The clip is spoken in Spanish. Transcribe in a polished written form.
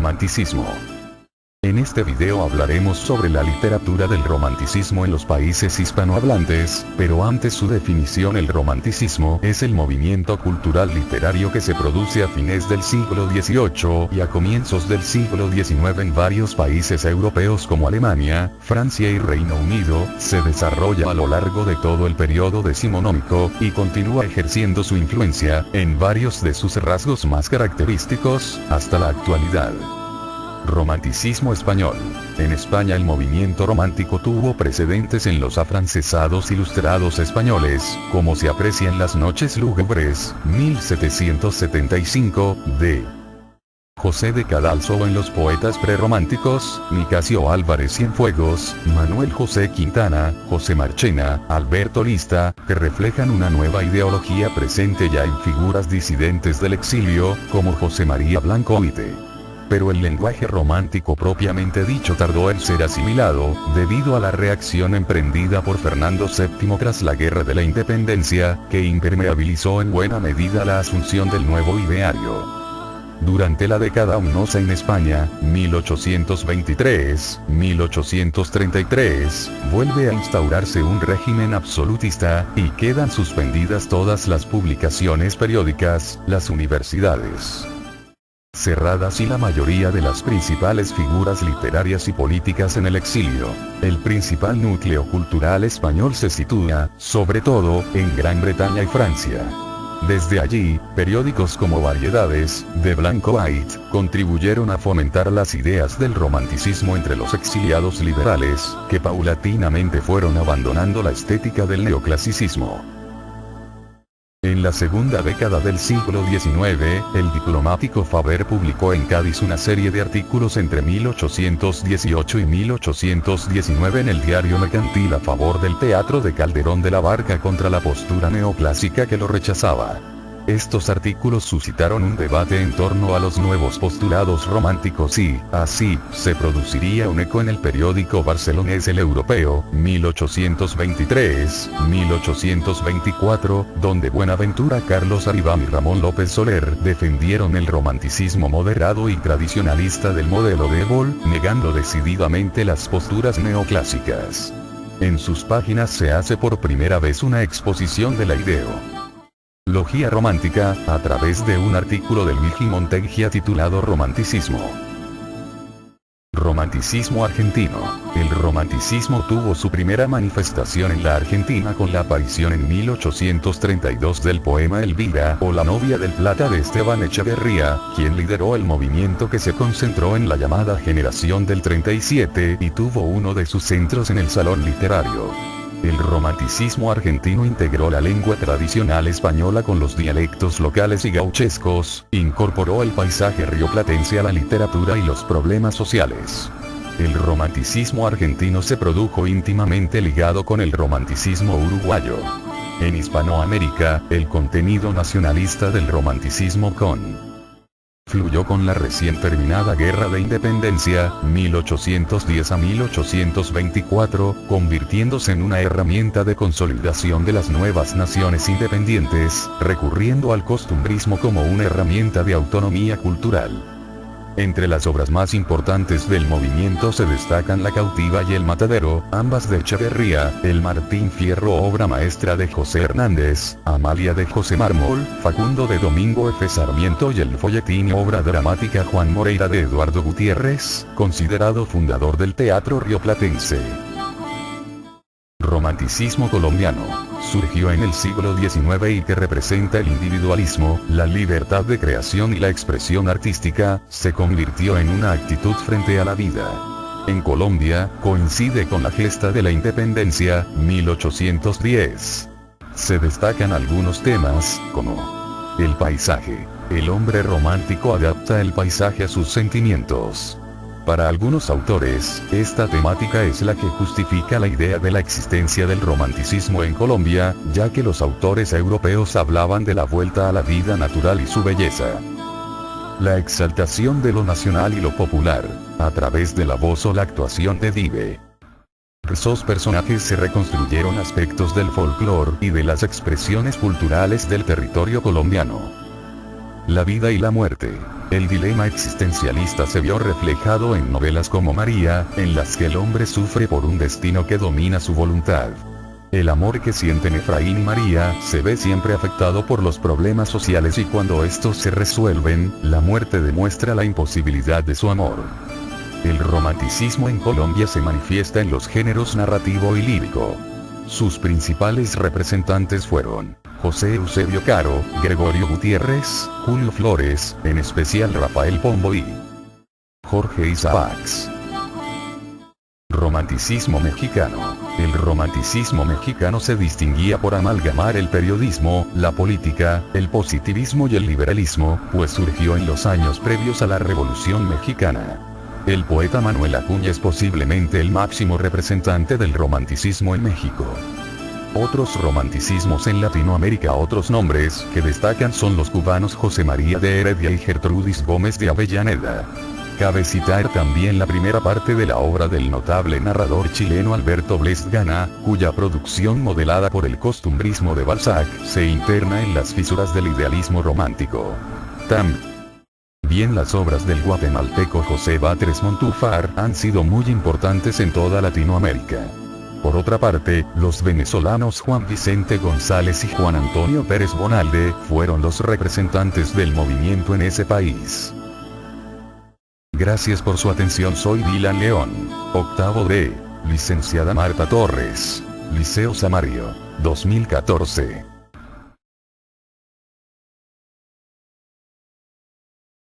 Romanticismo. En este video hablaremos sobre la literatura del romanticismo en los países hispanohablantes, pero antes su definición: el romanticismo es el movimiento cultural literario que se produce a fines del siglo XVIII y a comienzos del siglo XIX en varios países europeos como Alemania, Francia y Reino Unido. Se desarrolla a lo largo de todo el periodo decimonónico, y continúa ejerciendo su influencia, en varios de sus rasgos más característicos, hasta la actualidad. Romanticismo español. En España el movimiento romántico tuvo precedentes en los afrancesados ilustrados españoles, como se aprecia en Las noches lúgubres, 1775, de José de Cadalso, o en los poetas prerrománticos, Nicasio Álvarez Cienfuegos, Manuel José Quintana, José Marchena, Alberto Lista, que reflejan una nueva ideología presente ya en figuras disidentes del exilio, como José María Blanco Oite. Pero el lenguaje romántico propiamente dicho tardó en ser asimilado, debido a la reacción emprendida por Fernando VII tras la Guerra de la Independencia, que impermeabilizó en buena medida la asunción del nuevo ideario. Durante la década ominosa en España, 1823-1833, vuelve a instaurarse un régimen absolutista, y quedan suspendidas todas las publicaciones periódicas, las universidades cerradas y la mayoría de las principales figuras literarias y políticas en el exilio. El principal núcleo cultural español se sitúa, sobre todo, en Gran Bretaña y Francia. Desde allí, periódicos como Variedades, de Blanco White, contribuyeron a fomentar las ideas del romanticismo entre los exiliados liberales, que paulatinamente fueron abandonando la estética del neoclasicismo. En la segunda década del siglo XIX, el diplomático Faber publicó en Cádiz una serie de artículos entre 1818 y 1819 en el diario mercantil a favor del teatro de Calderón de la Barca contra la postura neoclásica que lo rechazaba. Estos artículos suscitaron un debate en torno a los nuevos postulados románticos y, así, se produciría un eco en el periódico barcelonés El Europeo, 1823-1824, donde Buenaventura Carlos Aribam y Ramón López Soler defendieron el romanticismo moderado y tradicionalista del modelo de Éboli, negando decididamente las posturas neoclásicas. En sus páginas se hace por primera vez una exposición de la ideología romántica, a través de un artículo de Luigi Monteggia titulado Romanticismo. Romanticismo argentino. El romanticismo tuvo su primera manifestación en la Argentina con la aparición en 1832 del poema Elvira, o La novia del Plata de Esteban Echeverría, quien lideró el movimiento que se concentró en la llamada generación del 37 y tuvo uno de sus centros en el Salón Literario. El romanticismo argentino integró la lengua tradicional española con los dialectos locales y gauchescos, incorporó el paisaje rioplatense a la literatura y los problemas sociales. El romanticismo argentino se produjo íntimamente ligado con el romanticismo uruguayo. En Hispanoamérica, el contenido nacionalista del romanticismo fluyó con la recién terminada Guerra de Independencia, 1810 a 1824, convirtiéndose en una herramienta de consolidación de las nuevas naciones independientes, recurriendo al costumbrismo como una herramienta de autonomía cultural. Entre las obras más importantes del movimiento se destacan La cautiva y El matadero, ambas de Echeverría, El Martín Fierro, obra maestra de José Hernández, Amalia de José Mármol, Facundo de Domingo F. Sarmiento y el folletín, obra dramática Juan Moreira de Eduardo Gutiérrez, considerado fundador del teatro rioplatense. Romanticismo colombiano. Surgió en el siglo XIX y que representa el individualismo, la libertad de creación y la expresión artística, se convirtió en una actitud frente a la vida. En Colombia, coincide con la gesta de la independencia, 1810. Se destacan algunos temas, como el paisaje. El hombre romántico adapta el paisaje a sus sentimientos. Para algunos autores, esta temática es la que justifica la idea de la existencia del romanticismo en Colombia, ya que los autores europeos hablaban de la vuelta a la vida natural y su belleza. La exaltación de lo nacional y lo popular, a través de la voz o la actuación de diversos personajes se reconstruyeron aspectos del folclore y de las expresiones culturales del territorio colombiano. la vida y la muerte. El dilema existencialista se vio reflejado en novelas como María, en las que el hombre sufre por un destino que domina su voluntad. El amor que sienten Efraín y María se ve siempre afectado por los problemas sociales y cuando estos se resuelven, la muerte demuestra la imposibilidad de su amor. El romanticismo en Colombia se manifiesta en los géneros narrativo y lírico. Sus principales representantes fueron José Eusebio Caro, Gregorio Gutiérrez, Julio Flores, en especial Rafael Pombo y Jorge Isaacs. Romanticismo mexicano. El romanticismo mexicano se distinguía por amalgamar el periodismo, la política, el positivismo y el liberalismo, pues surgió en los años previos a la Revolución Mexicana. El poeta Manuel Acuña es posiblemente el máximo representante del romanticismo en México. Otros romanticismos en Latinoamérica. Otros nombres que destacan son los cubanos José María de Heredia y Gertrudis Gómez de Avellaneda. Cabe citar también la primera parte de la obra del notable narrador chileno Alberto Blest-Gana, cuya producción modelada por el costumbrismo de Balzac, se interna en las fisuras del idealismo romántico. También las obras del guatemalteco José Batres Montúfar han sido muy importantes en toda Latinoamérica. Por otra parte, los venezolanos Juan Vicente González y Juan Antonio Pérez Bonalde fueron los representantes del movimiento en ese país. Gracias por su atención. Soy Dylan León. Octavo D. Licenciada Marta Torres. Liceo Samario. 2014.